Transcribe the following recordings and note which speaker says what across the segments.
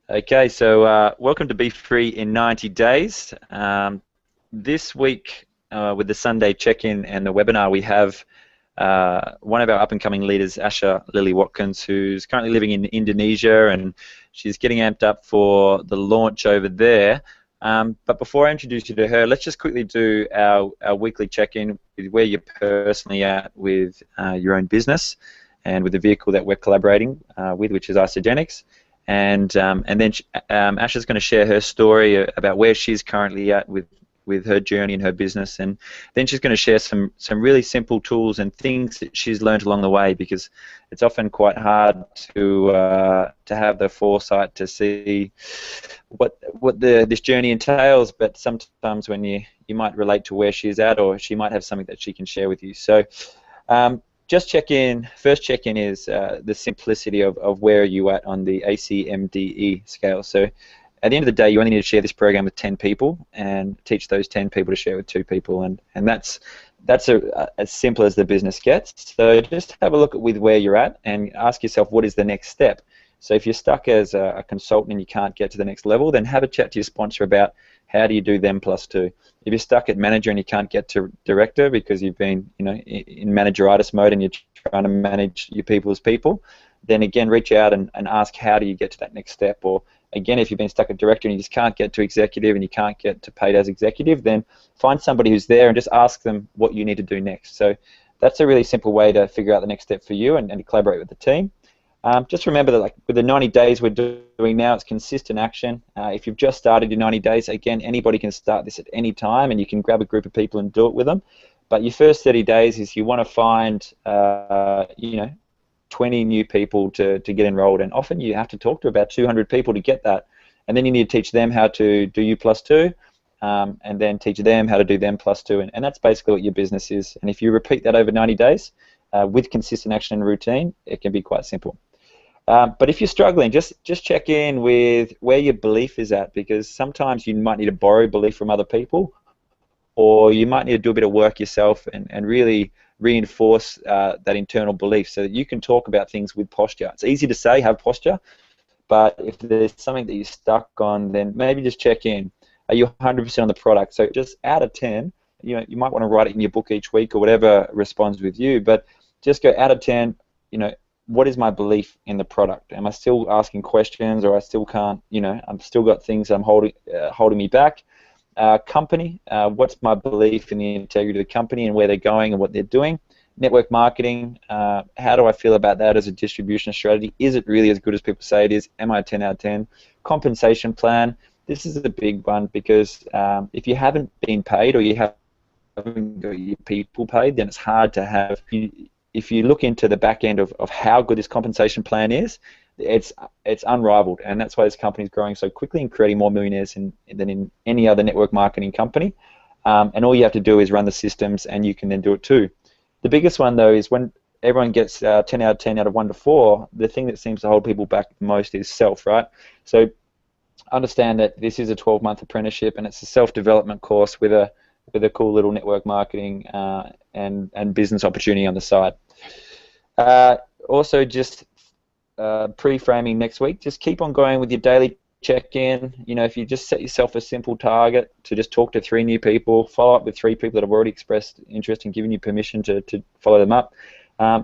Speaker 1: Okay, so welcome to Bfree in 90 days. This week, with the Sunday check-in and the webinar, we have one of our up-and-coming leaders, Asha Lily Watkins, who's currently living in Indonesia, and she's getting amped up for the launch over there. But before I introduce you to her, let's just quickly do our weekly check-in with where you're personally at with your own business and with the vehicle that we're collaborating with, which is Isogenics. And then Asha's going to share her story about where she's currently at with her journey in her business, and then she's going to share some really simple tools and things that she's learned along the way, because it's often quite hard to have the foresight to see what this journey entails, but sometimes when you might relate to where she's at, or she might have something that she can share with you. So just first check-in is the simplicity of where you at on the ACMDE scale. So at the end of the day, you only need to share this program with 10 people and teach those 10 people to share with 2 people, and that's as simple as the business gets. So just have a look with where you're at and ask yourself, what is the next step? So if you're stuck as a consultant and you can't get to the next level, then have a chat to your sponsor about how do you do them plus 2. If you're stuck at manager and you can't get to director because you've been in manageritis mode and you're trying to manage your people's people, then again reach out and ask how do you get to that next step. Or again, if you've been stuck at director and you just can't get to executive and you can't get to paid as executive, then find somebody who's there and just ask them what you need to do next. So that's a really simple way to figure out the next step for you and collaborate with the team. Just remember that, like with the 90 days we're doing now, it's consistent action. If you've just started your 90 days, again, anybody can start this at any time, and you can grab a group of people and do it with them. But your first 30 days is you want to find 20 new people to get enrolled, and often you have to talk to about 200 people to get that, and then you need to teach them how to do you plus 2, and then teach them how to do them plus 2, and that's basically what your business is. And if you repeat that over 90 days with consistent action and routine, it can be quite simple. But if you're struggling, just check in with where your belief is at, because sometimes you might need to borrow belief from other people, or you might need to do a bit of work yourself and really reinforce that internal belief so that you can talk about things with posture. It's easy to say have posture, but if there's something that you're stuck on, then maybe just check in. Are you 100% on the product? So just out of 10, you might want to write it in your book each week or whatever responds with you, but just go out of 10, what is my belief in the product? Am I still asking questions, or I still can't, I'm still got things I'm holding me back? Company, what's my belief in the integrity of the company and where they're going and what they're doing? Network marketing, how do I feel about that as a distribution strategy? Is it really as good as people say it is? Am I a 10 out of 10? Compensation plan, this is a big one, because if you haven't been paid or you haven't got your people paid, then it's hard to have. If you look into the back end of how good this compensation plan is, it's unrivaled, and that's why this company is growing so quickly and creating more millionaires than in any other network marketing company. And all you have to do is run the systems, and you can then do it too. The biggest one, though, is when everyone gets 10 out of 10 out of 1 to 4, the thing that seems to hold people back the most is self, right? So understand that this is a 12-month apprenticeship, and it's a self-development course with a cool little network marketing and business opportunity on the side. Also, just pre-framing next week, just keep on going with your daily check-in. If you just set yourself a simple target to just talk to 3 new people, follow up with 3 people that have already expressed interest and given you permission to follow them up.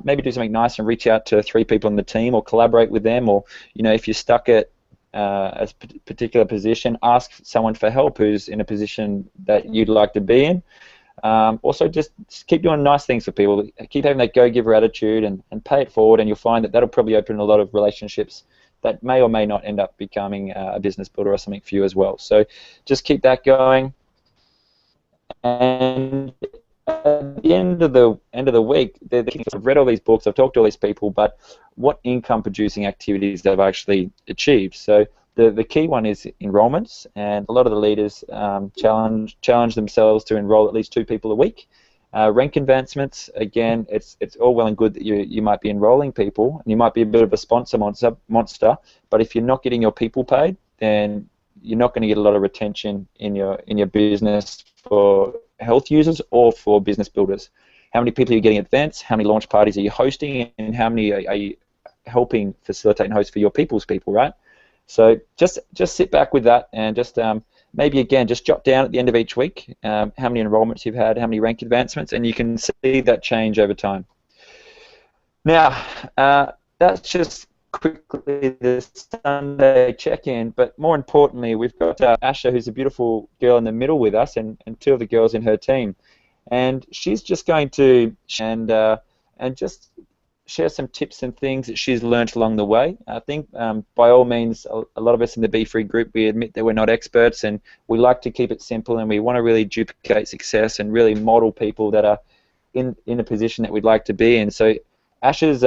Speaker 1: Maybe do something nice and reach out to 3 people in the team, or collaborate with them, or if you're stuck at a particular position, ask someone for help who's in a position that you'd like to be in. Also, just keep doing nice things for people. Keep having that go-giver attitude and pay it forward, and you'll find that that'll probably open a lot of relationships that may or may not end up becoming a business builder or something for you as well. So just keep that going. And at the end of the week, I've read all these books, I've talked to all these people, but what income-producing activities have I actually achieved? So the key one is enrollments, and a lot of the leaders challenge themselves to enroll at least 2 people a week. Rank advancements, again, it's all well and good that you might be enrolling people, and you might be a bit of a sponsor monster, but if you're not getting your people paid, then you're not going to get a lot of retention in your business for health users or for business builders. How many people are you getting at events? How many launch parties are you hosting? And how many are you helping facilitate and host for your people's people, right? So just sit back with that and just maybe again just jot down at the end of each week how many enrollments you've had, how many rank advancements, and you can see that change over time. Now, that's just quickly the Sunday check-in, but more importantly, we've got Asha, who's a beautiful girl in the middle with us, and two of the girls in her team. And she's just going to and just share some tips and things that she's learnt along the way. I think by all means, a lot of us in the Bfree group, we admit that we're not experts, and we like to keep it simple, and we want to really duplicate success and really model people that are in a position that we'd like to be in. So Asha's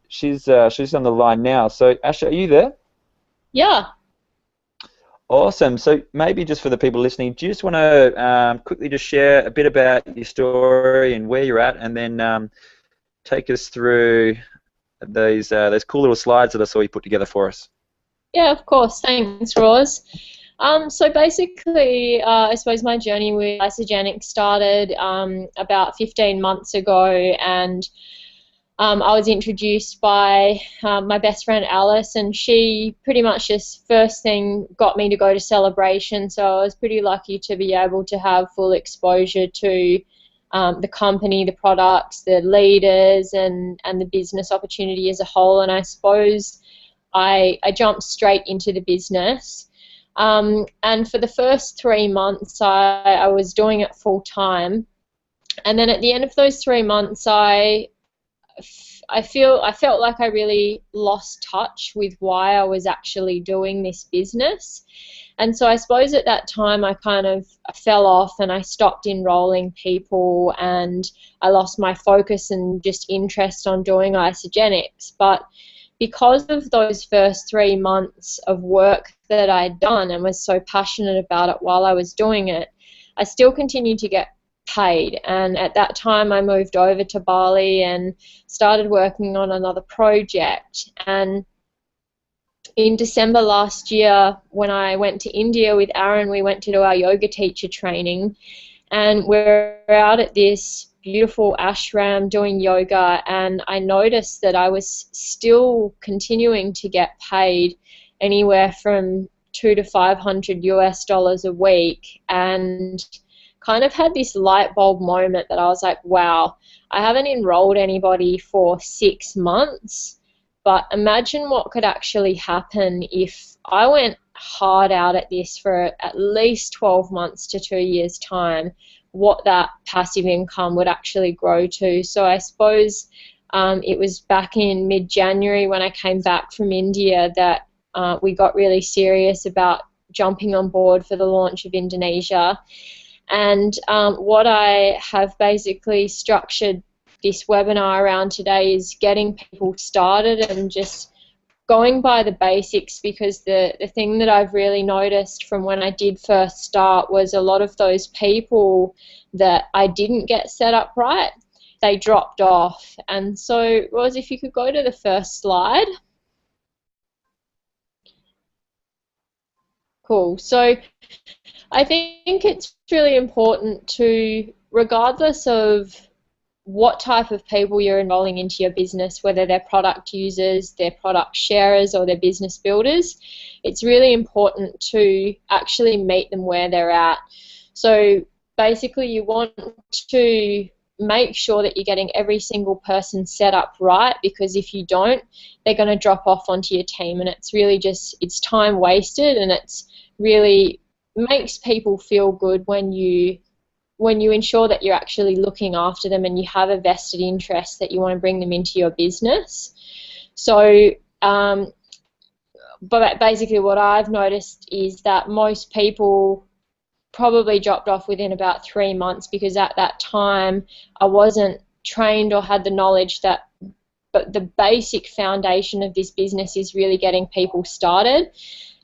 Speaker 1: she's on the line now. So Asha, are you there?
Speaker 2: Yeah.
Speaker 1: Awesome. So maybe just for the people listening, do you just want to quickly just share a bit about your story and where you're at, and then take us through those cool little slides that I saw you put together for us?
Speaker 2: Yeah, of course. Thanks, Roz. So basically, I suppose my journey with Isogenic started about 15 months ago, and I was introduced by my best friend Alice, and she pretty much just first thing got me to go to Celebration, so I was pretty lucky to be able to have full exposure to the company, the products, the leaders, and the business opportunity as a whole. And I suppose I jumped straight into the business. And for the first 3 months, I was doing it full time. And then at the end of those 3 months, I felt like I really lost touch with why I was actually doing this business. And so I suppose at that time I kind of fell off, and I stopped enrolling people, and I lost my focus and just interest on doing Isogenics. But because of those first 3 months of work that I'd done and was so passionate about it while I was doing it, I still continued to get paid. And at that time I moved over to Bali and started working on another project. And in December last year, when I went to India with Aaron, we went to do our yoga teacher training, and we're out at this beautiful ashram doing yoga, and I noticed that I was still continuing to get paid anywhere from $200 to $500 US a week, and kind of had this light bulb moment that I was like, wow, I haven't enrolled anybody for 6 months, but imagine what could actually happen if I went hard out at this for at least 12 months to 2 years' time, what that passive income would actually grow to. So I suppose it was back in mid-January when I came back from India that we got really serious about jumping on board for the launch of Indonesia. And what I have basically structured this webinar around today is getting people started and just going by the basics, because the thing that I've really noticed from when I did first start was a lot of those people that I didn't get set up right, they dropped off. And so, Roz, if you could go to the first slide. Cool. So I think it's really important to, regardless of what type of people you're enrolling into your business, whether they're product users, they're product sharers, or they're business builders, it's really important to actually meet them where they're at. So basically you want to make sure that you're getting every single person set up right, because if you don't, they're going to drop off onto your team, and it's really just, it's time wasted, and it's really makes people feel good when you ensure that you're actually looking after them and you have a vested interest that you want to bring them into your business. So but basically what I've noticed is that most people probably dropped off within about 3 months, because at that time I wasn't trained or had the knowledge that, but the basic foundation of this business is really getting people started.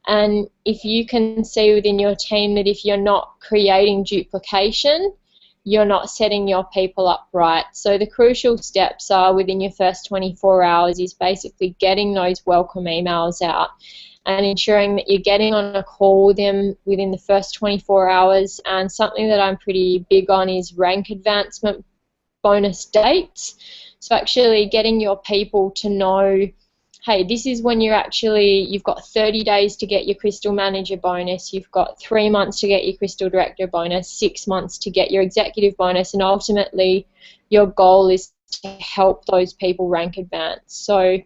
Speaker 2: And if you can see within your team that if you're not creating duplication, you're not setting your people up right. So the crucial steps are, within your first 24 hours, is basically getting those welcome emails out and ensuring that you're getting on a call with them within the first 24 hours. And something that I'm pretty big on is rank advancement bonus dates. So actually getting your people to know, hey, this is when you've got 30 days to get your Crystal Manager bonus, you've got 3 months to get your Crystal Director bonus, 6 months to get your Executive bonus, and ultimately your goal is to help those people rank advanced. So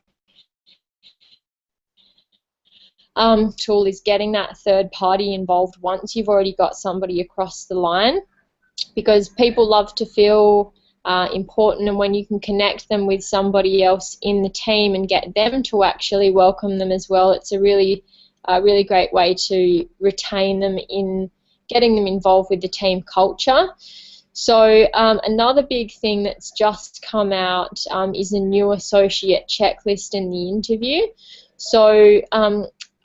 Speaker 2: tool is getting that third party involved once you've already got somebody across the line, because people love to feel important, and when you can connect them with somebody else in the team and get them to actually welcome them as well, it's a really great way to retain them in getting them involved with the team culture. So another big thing that's just come out is a new associate checklist in the interview. So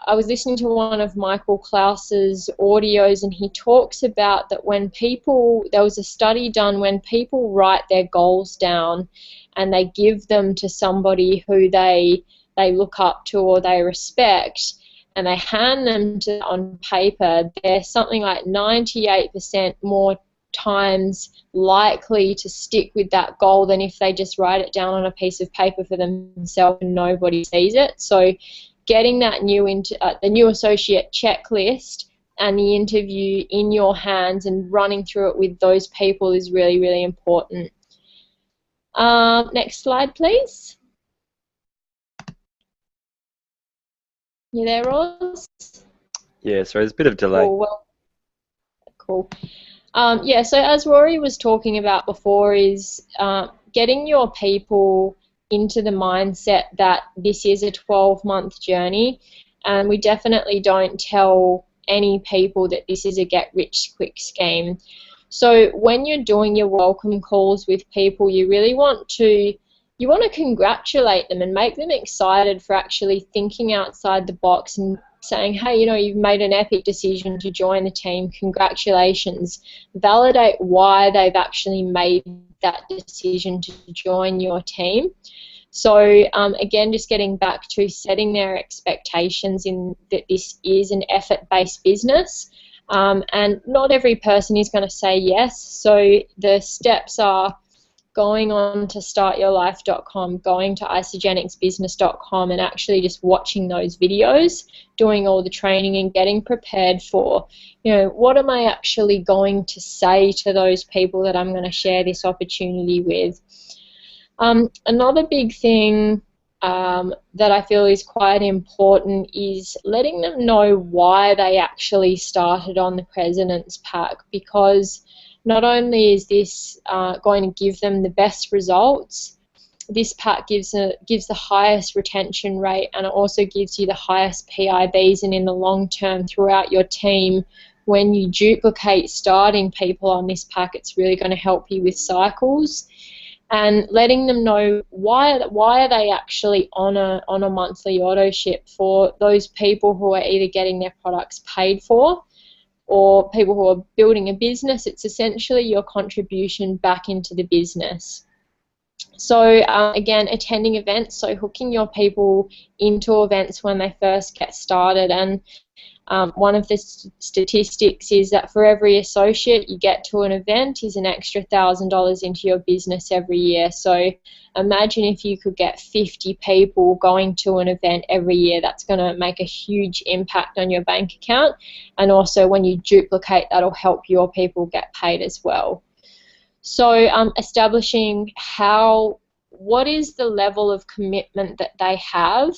Speaker 2: I was listening to one of Michael Klaus's audios, and he talks about that when there was a study done, when people write their goals down and they give them to somebody who they look up to or they respect, and they hand them on paper, they're something like 98% more times likely to stick with that goal than if they just write it down on a piece of paper for themselves and nobody sees it. So getting that the new associate checklist and the interview in your hands and running through it with those people is really, really important. Next slide, please. You there, Roz?
Speaker 1: Yeah, sorry, there's a bit of delay.
Speaker 2: Cool. Yeah, so as Rory was talking about before, is getting your people into the mindset that this is a 12-month journey, and we definitely don't tell any people that this is a get-rich-quick scheme. So when you're doing your welcome calls with people, you really want to congratulate them and make them excited for actually thinking outside the box and saying, hey, you've made an epic decision to join the team, congratulations. Validate why they've actually made that decision to join your team. So again, just getting back to setting their expectations in that this is an effort-based business, and not every person is going to say yes. So the steps are going on to startyourlife.com, going to isogenicsbusiness.com, and actually just watching those videos, doing all the training and getting prepared for, what am I actually going to say to those people that I'm going to share this opportunity with. Another big thing that I feel is quite important is letting them know why they actually started on the President's Pack, because not only is this going to give them the best results, this pack gives the highest retention rate, and it also gives you the highest PIBs, and in the long term throughout your team, when you duplicate starting people on this pack, it's really going to help you with cycles. And letting them know why are they actually on a monthly auto ship for those people who are either getting their products paid for or people who are building a business. It's essentially your contribution back into the business. So again, attending events, so hooking your people into events when they first get started. And one of the statistics is that for every associate you get to an event is an extra $1,000 into your business every year. So imagine if you could get 50 people going to an event every year. That's going to make a huge impact on your bank account, and also when you duplicate, that'll help your people get paid as well. So establishing what is the level of commitment that they have,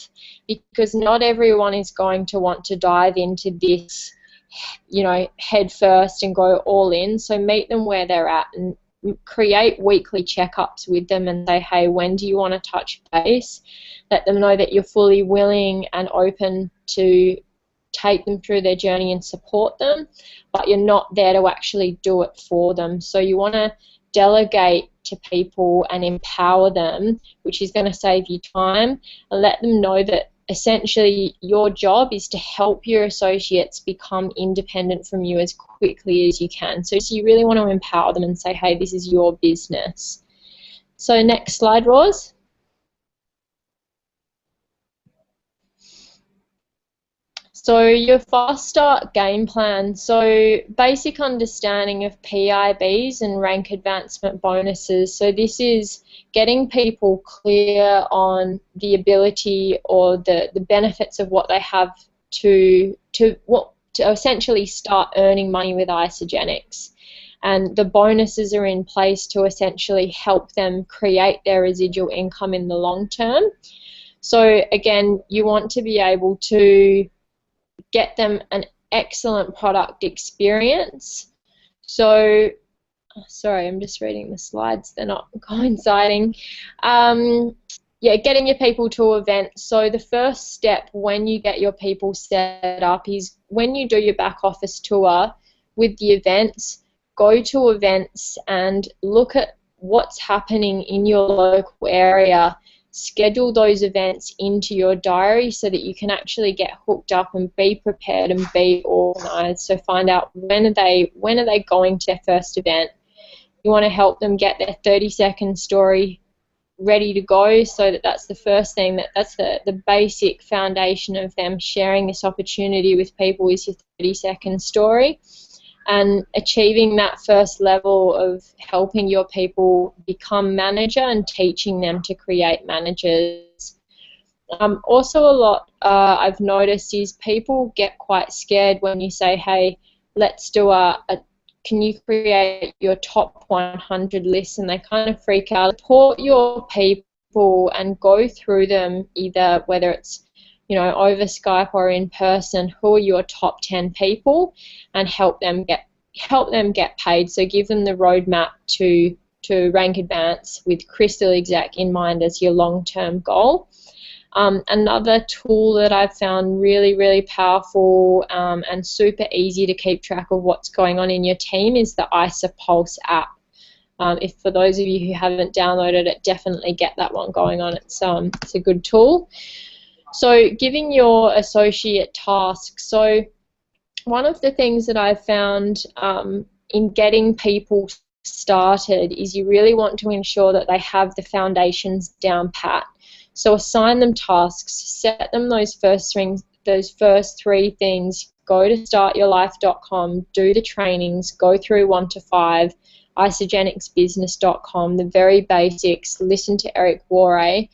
Speaker 2: because not everyone is going to want to dive into this, head first and go all in. So meet them where they're at and create weekly checkups with them and say, hey, when do you want to touch base? Let them know that you're fully willing and open to take them through their journey and support them, but you're not there to actually do it for them. So you want to delegate to people and empower them, which is going to save you time, and let them know that essentially your job is to help your associates become independent from you as quickly as you can. So you really want to empower them and say, hey, this is your business. So next slide, Roz. So your fast start game plan. So basic understanding of PIBs and rank advancement bonuses. So this is getting people clear on the ability or the benefits of what they have to essentially start earning money with Isogenics. And the bonuses are in place to essentially help them create their residual income in the long term. So again, you want to be able to get them an excellent product experience. So, sorry, I'm just reading the slides, they're not coinciding. Yeah, getting your people to events. So the first step when you get your people set up is when you do your back office tour with the events, go to events and look at what's happening in your local area. Schedule those events into your diary so that you can actually get hooked up and be prepared and be organized. So find out when are they going to their first event. You want to help them get their 30-second story ready to go, so that's the first thing, that's the basic foundation of them sharing this opportunity with people is your 30-second story. And achieving that first level of helping your people become manager and teaching them to create managers. Also a lot I've noticed is people get quite scared when you say, hey, let's do can you create your top 100 list, and they kind of freak out. Support your people and go through them, either whether it's over Skype or in person, who are your top 10 people, and help them get paid. So give them the roadmap to rank advance with Crystal Exec in mind as your long-term goal. Another tool that I've found really, really powerful and super easy to keep track of what's going on in your team is the ISA Pulse app. If for those of you who haven't downloaded it, definitely get that one going on. It's a good tool. So giving your associate tasks. So one of the things that I've found in getting people started is you really want to ensure that they have the foundations down pat. So assign them tasks, set them those first three things, go to startyourlife.com, do the trainings, go through 1 to 5, isogenicsbusiness.com, the very basics, listen to Eric Worre,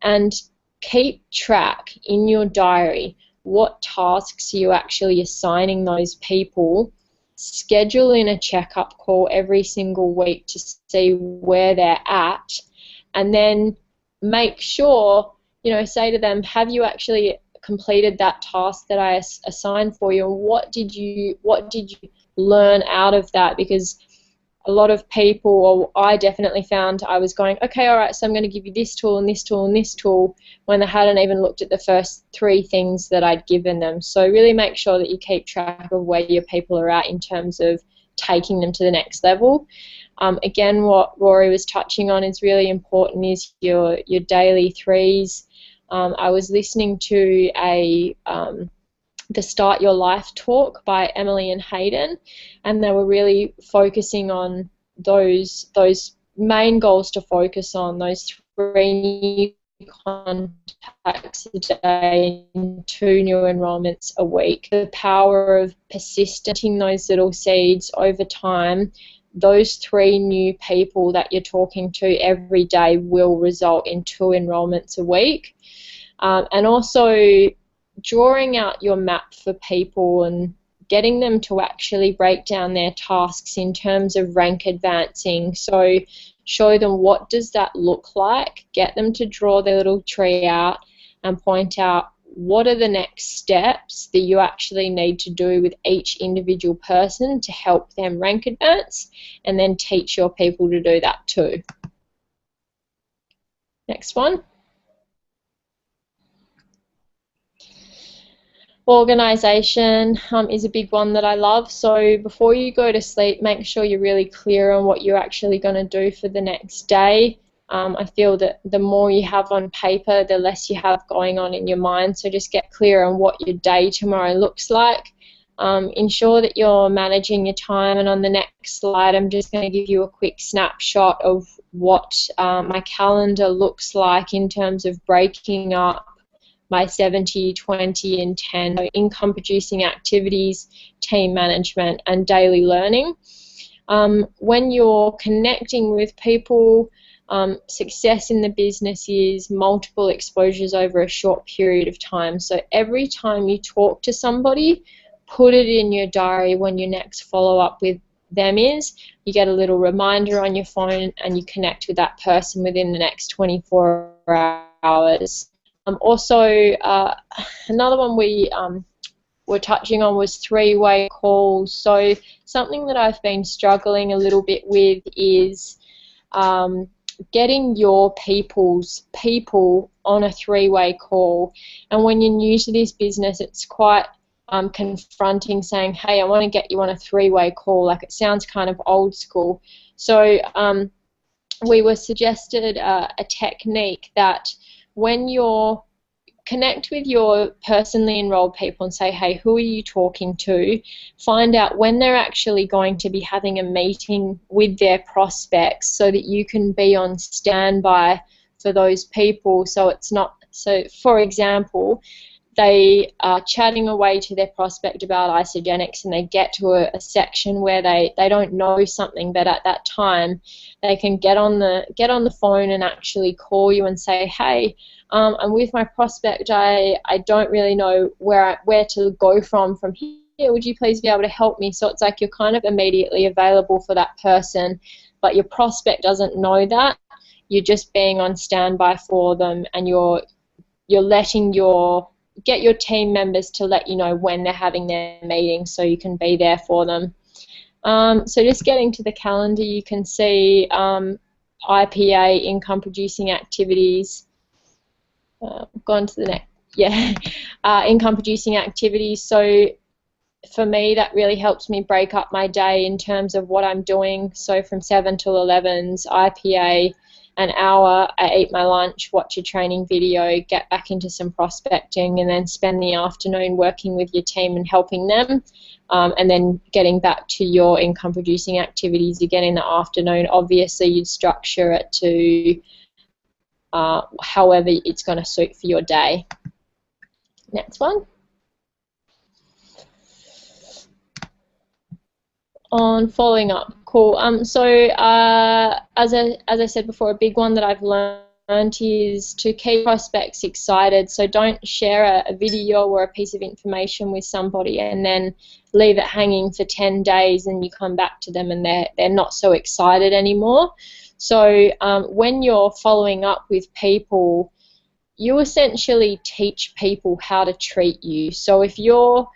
Speaker 2: and keep track in your diary what tasks you actually assigning those people. Schedule in a checkup call every single week to see where they're at, and then make sure, say to them, have you actually completed that task that I assigned for you, and what did you learn out of that? Because a lot of people, or I definitely found, I was going, okay, all right, so I'm going to give you this tool and this tool and this tool, when they hadn't even looked at the first 3 things that I'd given them. So really make sure that you keep track of where your people are at in terms of taking them to the next level. Again, what Rory was touching on is really important is your daily 3s. I was listening to the Start Your Life talk by Emily and Hayden, and they were really focusing on those main goals to focus on, those 3 new contacts a day and 2 new enrollments a week. The power of persisting those little seeds over time. Those 3 new people that you're talking to every day will result in 2 enrollments a week. And also drawing out your map for people and getting them to actually break down their tasks in terms of rank advancing. So show them what does that look like, get them to draw their little tree out and point out what are the next steps that you actually need to do with each individual person to help them rank advance, and then teach your people to do that too. Next one. Organisation is a big one that I love. So before you go to sleep, make sure you're really clear on what you're actually going to do for the next day. I feel that the more you have on paper, the less you have going on in your mind. So just get clear on what your day tomorrow looks like. Ensure that you're managing your time. And on the next slide, I'm just going to give you a quick snapshot of what my calendar looks like in terms of breaking up my 70, 20 and 10, so income producing activities, team management and daily learning. When you're connecting with people, success in the business is multiple exposures over a short period of time. So every time you talk to somebody, put it in your diary when your next follow-up with them is. You get a little reminder on your phone and you connect with that person within the next 24 hours. Also, another one we were touching on was three-way calls. So something that I've been struggling a little bit with is getting your people on a three-way call. And when you're new to this business, it's quite confronting, saying, hey, I want to get you on a three-way call. Like, it sounds kind of old school. So we were suggested a technique that when you're connect with your personally enrolled people and say, hey, who are you talking to? Find out when they're actually going to be having a meeting with their prospects so that you can be on standby for those people. So it's not, so for example, they are chatting away to their prospect about isogenics and they get to a section where they don't know something, but at that time they can get on the phone and actually call you and say, hey, I'm with my prospect, I don't really know where to go from here. Would you please be able to help me? So it's like you're kind of immediately available for that person, but your prospect doesn't know that. You're just being on standby for them, and you're letting get your team members to let you know when they're having their meetings so you can be there for them. So just getting to the calendar, you can see IPA, income producing activities. Gone to the next, income producing activities. So for me, that really helps me break up my day in terms of what I'm doing. So from 7 till 11's IPA, an hour, I eat my lunch, watch a training video, get back into some prospecting, and then spend the afternoon working with your team and helping them, and then getting back to your income producing activities again in the afternoon. Obviously, you'd structure it to however it's going to suit for your day. Next one. On following up, cool. So as I said before, a big one that I've learned is to keep prospects excited. So don't share a video or a piece of information with somebody and then leave it hanging for 10 days and you come back to them and they're not so excited anymore. So when you're following up with people, you essentially teach people how to treat you. So if you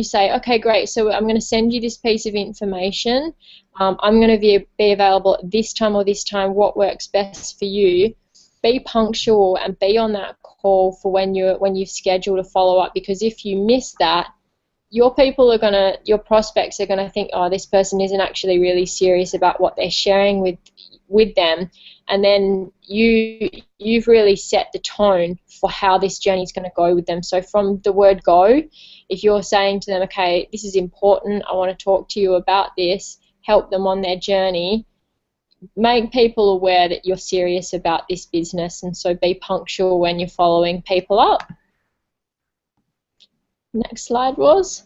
Speaker 2: say, okay, great, so I'm going to send you this piece of information, I'm going to be available at this time or this time, what works best for you, be punctual and be on that call for when you've scheduled a follow-up, because if you miss that, your prospects are going to think, oh, this person isn't actually really serious about what they're sharing with them, and then you've really set the tone for how this journey is going to go with them. So from the word go, if you're saying to them, okay, this is important, I want to talk to you about this, help them on their journey, make people aware that you're serious about this business, and so be punctual when you're following people up. Next slide was.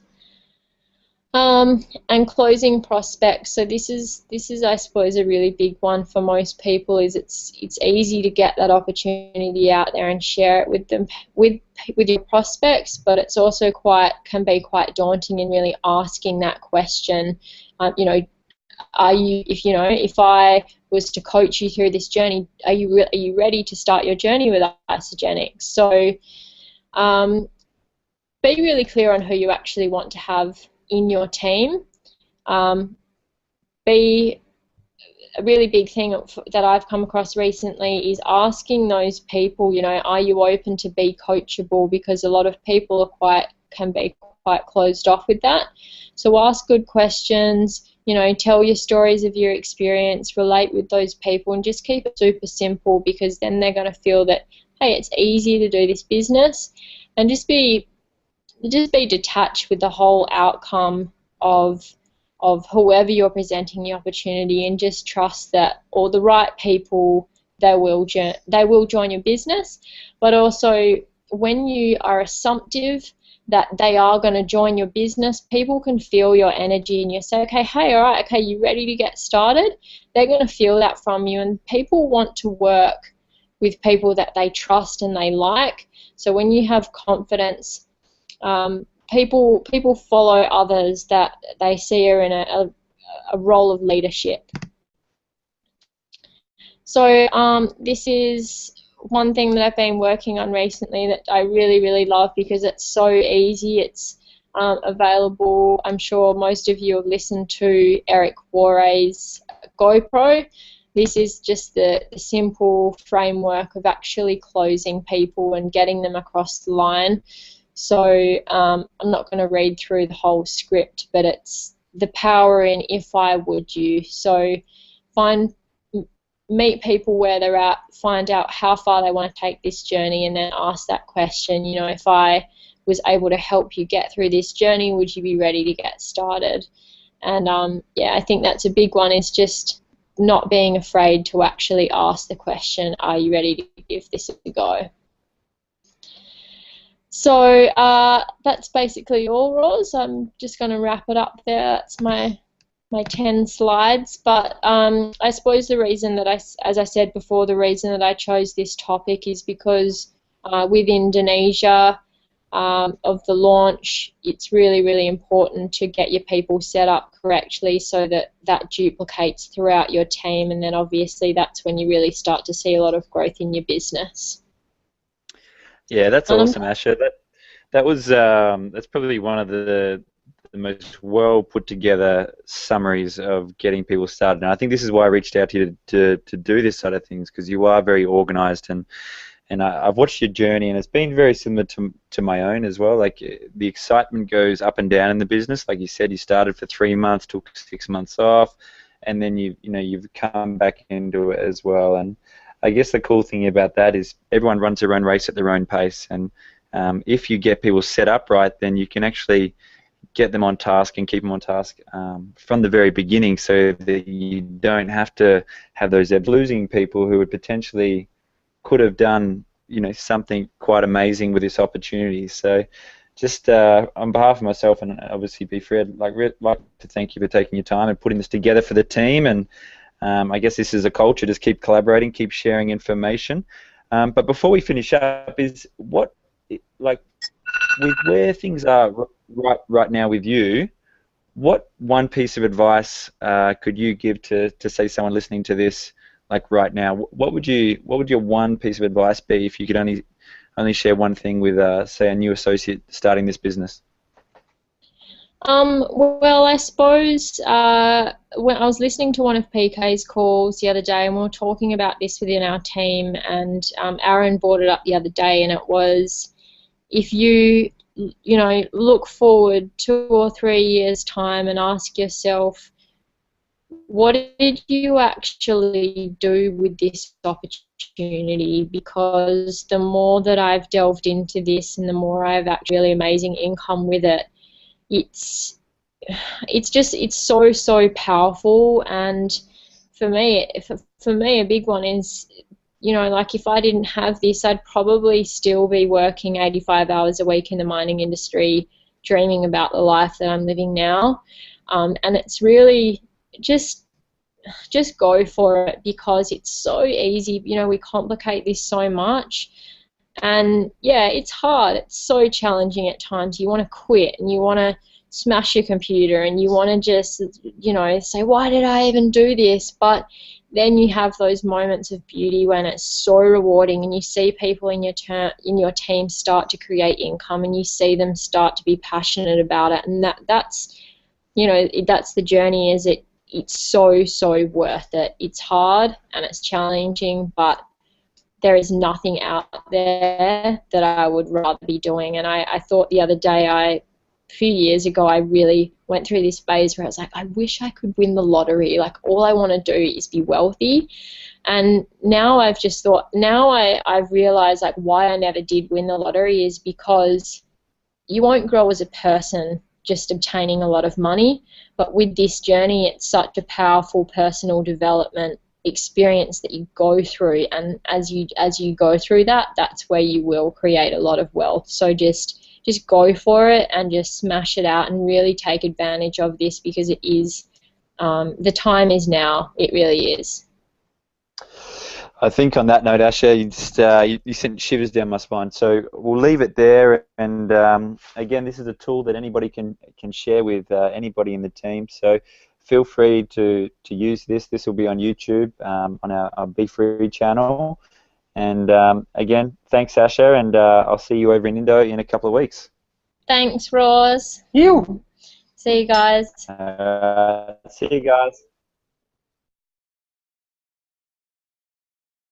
Speaker 2: And closing prospects. So this is I suppose a really big one for most people. Is it's easy to get that opportunity out there and share it with them with your prospects, but it's also can be quite daunting in really asking that question. If I was to coach you through this journey, are you ready to start your journey with isogenics? So be really clear on who you actually want to have in your team. Be a really big thing that I've come across recently is asking those people, are you open to be coachable? Because a lot of people can be quite closed off with that. So ask good questions, tell your stories of your experience, relate with those people, and just keep it super simple, because then they're going to feel that, hey, it's easy to do this business, and just be detached with the whole outcome of whoever you're presenting the opportunity, and just trust that all the right people, they will join your business. But also when you are assumptive that they are going to join your business, people can feel your energy, and you say, okay, hey, all right, okay, you ready to get started? They're going to feel that from you, and people want to work with people that they trust and they like. So when you have confidence, people follow others that they see are in a role of leadership. So this is one thing that I've been working on recently that I really, really love because it's so easy. It's available. I'm sure most of you have listened to Eric Warre's GoPro. This is just the simple framework of actually closing people and getting them across the line. So I'm not going to read through the whole script, but it's the power in if I would you. So meet people where they're at, find out how far they want to take this journey, and then ask that question, you know, if I was able to help you get through this journey, would you be ready to get started? And yeah, I think that's a big one, is just not being afraid to actually ask the question, are you ready to give this a go? So that's basically all, Roz. I'm just going to wrap it up there. That's my 10 slides, but I suppose the reason that as I said before, the reason that I chose this topic is because with Indonesia, of the launch, it's really, really important to get your people set up correctly so that that duplicates throughout your team, and then obviously that's when you really start to see a lot of growth in your business.
Speaker 1: Yeah, that's awesome, Asha. That's probably one of the most well put together summaries of getting people started. And I think this is why I reached out to you to do this side of things, because you are very organized, and I've watched your journey, and it's been very similar to my own as well. Like, the excitement goes up and down in the business. Like you said, you started for 3 months, took 6 months off, and then you've come back into it as well. And I guess the cool thing about that is everyone runs their own race at their own pace, and if you get people set up right, then you can actually get them on task and keep them on task from the very beginning, so that you don't have to have those losing people who would potentially could have done something quite amazing with this opportunity. So just on behalf of myself and obviously Bfree, I'd like to thank you for taking your time and putting this together for the team. And I guess this is a culture, just keep collaborating, keep sharing information. But before we finish up, is what, like, with where things are right now with you, what one piece of advice could you give to say someone listening to this, like right now? What would your one piece of advice be if you could only share one thing with say a new associate starting this business?
Speaker 2: Well, I suppose when I was listening to one of PK's calls the other day, and we were talking about this within our team, and Aaron brought it up the other day, and it was, if you look forward 2 or 3 years' time and ask yourself, what did you actually do with this opportunity? Because the more that I've delved into this and the more I've actually really amazing income with it, it's so powerful. And for me a big one is, like, if I didn't have this, I'd probably still be working 85 hours a week in the mining industry, dreaming about the life that I'm living now. And it's really just go for it, because it's so easy. We complicate this so much, and yeah, it's hard. It's so challenging at times. You want to quit, and you want to smash your computer, and you want to just say, why did I even do this? But then you have those moments of beauty when it's so rewarding, and you see people in your team start to create income, and you see them start to be passionate about it, and that's the journey. It's so worth it. It's hard and it's challenging, but there is nothing out there that I would rather be doing. And I thought the other day, a few years ago, I really went through this phase where I was like, I wish I could win the lottery. Like, all I want to do is be wealthy. And now I've realized, like, why I never did win the lottery is because you won't grow as a person just obtaining a lot of money. But with this journey, it's such a powerful personal development experience that you go through, and as you go through that, that's where you will create a lot of wealth. So just go for it and just smash it out and really take advantage of this, because it is the time is now. It really is.
Speaker 1: I think on that note, Asha, you sent shivers down my spine. So we'll leave it there. And again, this is a tool that anybody can share with anybody in the team. So feel free to use this. This will be on YouTube on our Bfree channel. And again, thanks, Asha, and I'll see you over in Indo in a couple of weeks.
Speaker 2: Thanks, Roz.
Speaker 1: You.
Speaker 2: See you guys.
Speaker 1: See you guys.